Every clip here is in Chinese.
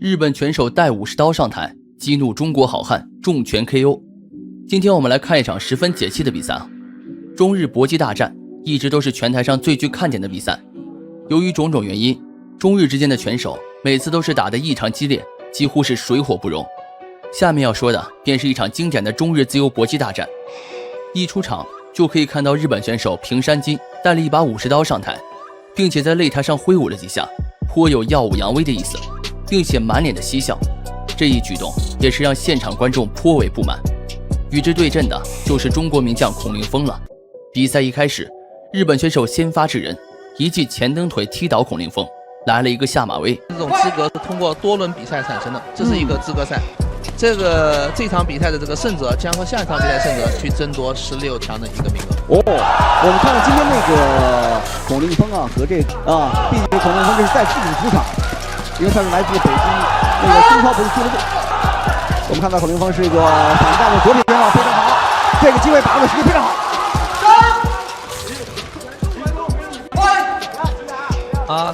日本拳手带50刀上台，激怒中国好汉，重拳 KO。今天我们来看一场十分解气的比赛啊！中日搏击大战一直都是拳台上最具看点的比赛。由于种种原因，中日之间的拳手每次都是打得异常激烈，几乎是水火不容。下面要说的便是一场经典的中日自由搏击大战。一出场就可以看到日本选手平山金带了一把50刀上台，并且在擂台上挥舞了几下，颇有耀武扬威的意思，并且满脸的嬉笑。这一举动也是让现场观众颇为不满。与之对阵的就是中国名将孔令锋了。比赛一开始，日本选手先发制人，一记前蹬腿踢倒孔令锋，来了一个下马威。这种资格是通过多轮比赛产生的，这是一个资格赛。这场比赛的这个胜者将和下一场比赛胜者去争夺16强的一个名额。我们看到今天那个孔令锋啊和这个毕竟孔令锋这是在自己的主场，因为他是来自北京那个中超搏击俱乐部。我们看到孔令锋是一个反战的左撇子，非常好，这个机会把握的时机非常好。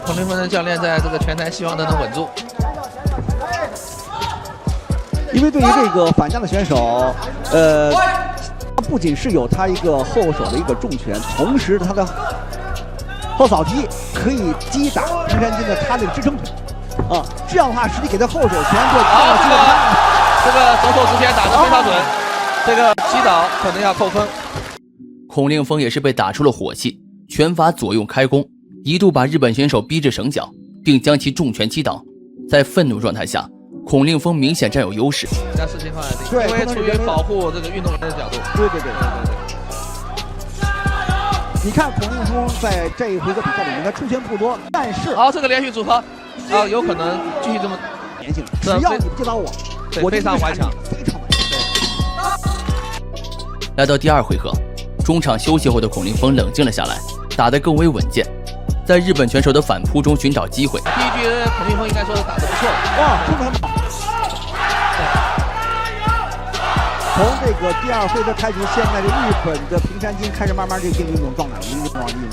孔令锋的教练在这个拳台希望能稳住。因为对于这个反将的选手，不仅是有他一个后手的一个重拳，同时他的后扫踢可以击打平山金的他的支撑腿，这样的话实际给他后手拳做这个左手直拳打得非常准，这个击倒可能要扣分。孔令锋也是被打出了火气，拳法左右开弓，一度把日本选手逼至绳脚，并将其重拳击倒。在愤怒状态下，孔令锋明显占有优势。那视情况来定，因为出于保护这个运动员的角度。对。你看孔令锋在这一回合比赛里面，他出拳不多，但是这个连续组合有可能继续这么连性。只要你不击倒我非常顽强，非常顽强。来到第二回合，中场休息后的孔令锋冷静了下来，打得更为稳健，在日本拳手的反扑中寻找机会。第一局孔令锋应该说是打得不错，真的很好。从这个第二回合开局，现在这日本的平山金开始慢慢这个进入一种状态，一种状态这个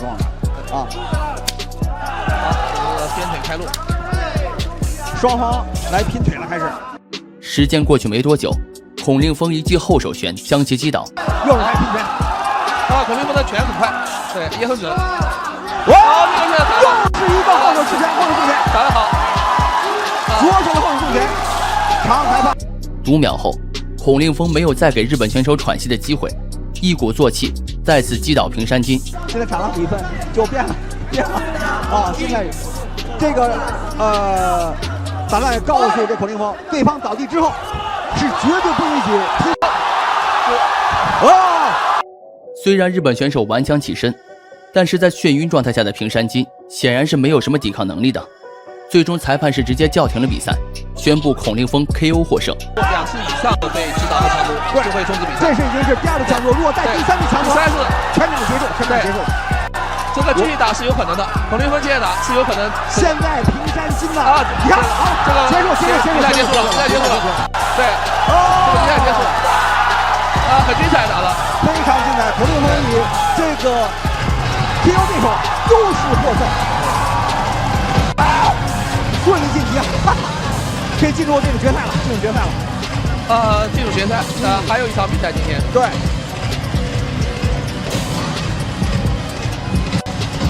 边腿开路，双方来拼腿了，开始。时间过去没多久，孔令锋一记后手拳将其击倒，又是来拼拳。孔令锋的拳很快，对，也很准。又是一个后手持拳，后手重拳，打得好。左手的后手重拳，长裁判。5秒后，孔令锋没有再给日本选手喘息的机会，一鼓作气再次击倒平山金。现在场上比分就变了现在这个打算告诉这孔令锋，对方倒地之后是绝对不允许踢。虽然日本选手顽强起身，但是在眩晕状态下的平山金显然是没有什么抵抗能力的。最终裁判是直接叫停了比赛，宣布孔令锋 KO 获胜。2次以上的被击倒的强度就会终止比赛。这是已经是第2个强度，如果在第3个强度，全场结束，这个继续打是有可能的，孔令锋接着打是有可能。现在平山金呢？你看，这个结束了，比赛结束了，对，这个比赛结束了，很精彩打了，非常精彩。孔令锋以这个 KO 对手优势获胜，顺利晋级可以进入这个决赛了，进入决赛。还有一场比赛今天。对。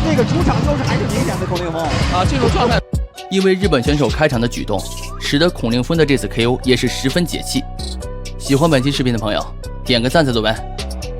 那个主场优势还是明显的，孔令锋进入状态。因为日本选手开场的举动，使得孔令锋的这次 KO 也是十分解气。喜欢本期视频的朋友，点个赞再走呗。